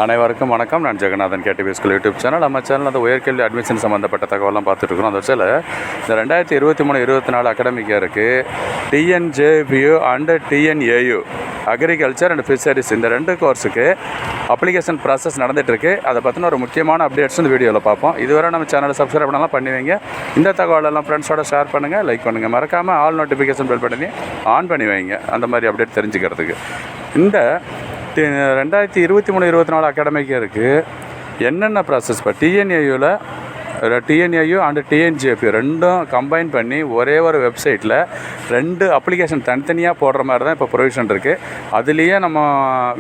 அனைவருக்கும் வணக்கம். நான் Jagannathan KTV School YouTube channel. நம்ம சேனல் அந்த உயர்கல்வி அட்மிஷன் சம்மந்தப்பட்ட தகவலாம் பார்த்துட்டு இருக்கிறோம். அந்த வச்சில் இந்த 2023-24 அகாடமிக் இயருக்கு TNJFU and TNAU agriculture and fisheries இந்த 2 கோர்ஸுக்கு அப்ளிகேஷன் ப்ராசஸ் நடந்துகிட்ருக்கு. அதை பற்றின ஒரு முக்கியமான அப்டேட்ஸ் இந்த வீடியோவில் பார்ப்போம். இதுவரை நம்ம சேனலை சப்ஸ்கிரைப் பண்ணலாம் பண்ணுவீங்க. இந்த தகவலெல்லாம் ஃப்ரெண்ட்ஸோட ஷேர் பண்ணுங்கள், லைக் பண்ணுங்கள். மறக்காமல் ஆல் நோட்டிஃபிகேஷன் பெல் பண்ணி ஆன் பண்ணி வைங்க, அந்த மாதிரி அப்டேட் தெரிஞ்சுக்கிறதுக்கு. இந்த 2023-24 அகாடமிக் இயருக்கு என்னென்ன ப்ராசஸ் இப்போ TNAU அண்ட் TNJFU ரெண்டும் கம்பைன் பண்ணி ஒரே ஒரு வெப்சைட்டில் 2 அப்ளிகேஷன் தனித்தனியாக போடுற மாதிரி தான் இப்போ ப்ரொவிஷன் இருக்குது. அதுலேயே நம்ம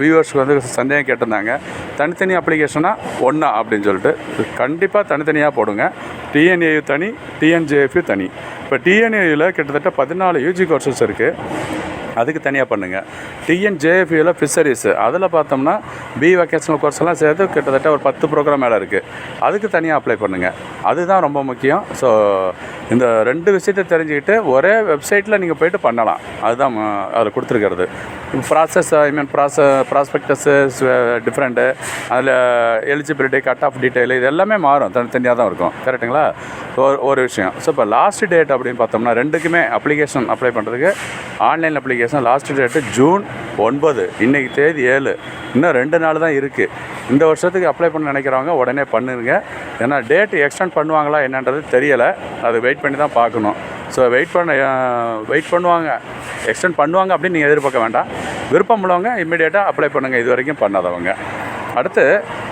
வியூவர்ஸ்க்கு வந்து சந்தேகம் கேட்டிருந்தாங்க, தனித்தனி அப்ளிகேஷனாக ஒன்றா அப்படின்னு சொல்லிட்டு. கண்டிப்பாக தனித்தனியாக போடுங்க. TNAU தனி, TNJFU தனி. இப்போ TNAUவில் கிட்டத்தட்ட 14 UG கோர்சஸ் இருக்குது, அதுக்கு தனியாக பண்ணுங்கள். TNJFUவில் ஃபிஷரிஸ் அதில் பார்த்தோம்னா வொகேஷனல் கோர்ஸ் எல்லாம் சேர்த்து கிட்டத்தட்ட ஒரு 10 ப்ரோக்ராம் மேலே இருக்குது, அதுக்கு தனியாக அப்ளை பண்ணுங்கள். அதுதான் ரொம்ப முக்கியம். ஸோ இந்த 2 விஷயத்தை தெரிஞ்சுக்கிட்டு ஒரே வெப்சைட்டில் நீங்கள் போய்ட்டு பண்ணலாம். அதுதான் அதில் கொடுத்துருக்கிறது. ப்ராசஸ் ப்ராஸ்பெக்டஸு டிஃப்ரெண்ட்டு, அதில் எலிஜிபிலிட்டி, கட் ஆஃப் டீட்டெயில் இது எல்லாமே மாறும், தனித்தனியாக தான் இருக்கும். கரெக்டுங்களா? ஒரு விஷயம். ஸோ இப்போ லாஸ்ட் டேட் அப்படின்னு பார்த்தோம்னா 2க்குமே அப்ளிகேஷன் அப்ளை பண்ணுறதுக்கு online application last date June 9, இன்றைக்கி தேதி 7, இன்னும் 2 நாள் தான் இருக்குது. இந்த வருஷத்துக்கு அப்ளை பண்ண நினைக்கிறவங்க உடனே பண்ணுங்க. ஏன்னா டேட் எக்ஸ்டெண்ட் பண்ணுவாங்களா என்னன்றது தெரியலை, அது வெயிட் பண்ணி தான் பார்க்கணும். ஸோ வெயிட் பண்ணுவாங்க, எக்ஸ்டெண்ட் பண்ணுவாங்க அப்படின்னு நீங்கள் எதிர்பார்க்க வேண்டாம். விருப்பம் உள்ளவங்க இம்மிடியேட்டாக அப்ளை பண்ணுங்கள், இது வரைக்கும் பண்ணாதவங்க. அடுத்து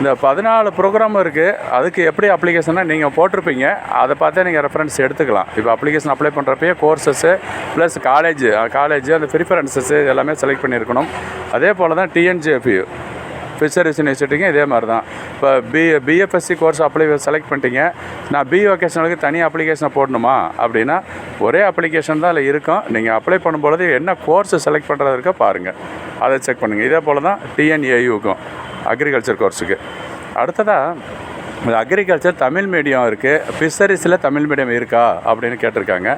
இந்த 14 ப்ரோக்ராம் இருக்குது, அதுக்கு எப்படி அப்ளிகேஷனாக நீங்கள் போட்டிருப்பீங்க, அதை பார்த்தே நீங்கள் ரெஃபரன்ஸ் எடுத்துக்கலாம். இப்போ அப்ளிகேஷன் அப்ளை பண்ணுறப்பயே கோர்சஸ்ஸு ப்ளஸ் காலேஜ் அந்த ப்ரிஃபரன்சஸ்ஸு எல்லாமே செலக்ட் பண்ணியிருக்கணும். அதே போல் தான் TNJFU ஃபிஷரிஸ் யூனிவர்சிட்டிக்கும் இதே மாதிரி தான். இப்போ BFSC கோர்ஸ் செலக்ட் பண்ணிட்டீங்க, நான் வொகேஷனலுக்கு தனி அப்ளிகேஷனை போடணுமா அப்படின்னா ஒரே அப்ளிகேஷன் தான் அதில் இருக்கும். நீங்கள் அப்ளை பண்ணும்பொழுது என்ன கோர்ஸ் செலக்ட் பண்ணுறது இருக்கோ பாருங்கள், அதை செக் பண்ணுங்கள். இதே போல் தான் TNAUக்கும் அக்ரிகல்ச்சர் கோர்ஸுக்கு. அடுத்ததாக அக்ரிகல்ச்சர் தமிழ் மீடியம் இருக்குது, ஃபிஷரிஸில் தமிழ் மீடியம் இருக்கா அப்படின்னு கேட்டிருக்காங்க.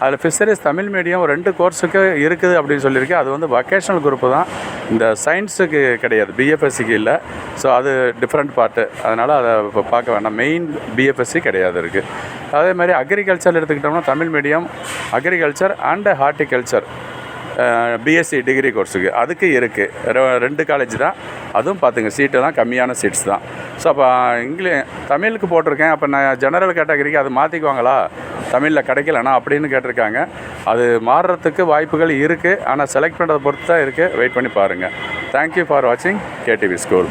அதில் ஃபிஷரிஸ் தமிழ் மீடியம் 2 கோர்ஸுக்கு இருக்குது அப்படின்னு சொல்லியிருக்கேன். அது வந்து வொகேஷனல் குரூப்பு தான், இந்த சயின்ஸுக்கு கிடையாது, BFSCக்கு இல்லை. ஸோ அது டிஃப்ரெண்ட் பார்ட்டு, அதனால் அதை இப்போ பார்க்க வேண்டாம். மெயின் BFSC கிடையாது இருக்குது. அதே மாதிரி அக்ரிகல்ச்சர் எடுத்துக்கிட்டோம்னா Tamil medium agriculture and horticulture BSc degree கோர்ஸுக்கு அதுக்கு இருக்குது. 2 காலேஜ் தான், அதுவும் பார்த்துங்க சீட்டெல்லாம் கம்மியான சீட்ஸ் தான். ஸோ அப்போ தமிழுக்கு போட்டிருக்கேன், அப்போ நான் ஜெனரல் கேட்டகரிக்கு அது மாற்றிக்குவாங்களா தமிழில் கிடைக்கலண்ணா அப்படின்னு கேட்டிருக்காங்க. அது மாறுறதுக்கு வாய்ப்புகள் இருக்குது, ஆனால் செலக்ட் பண்ணுறதை பொறுத்து தான் இருக்குது. வெயிட் பண்ணி பாருங்கள். தேங்க்யூ ஃபார் வாட்சிங் KTV School.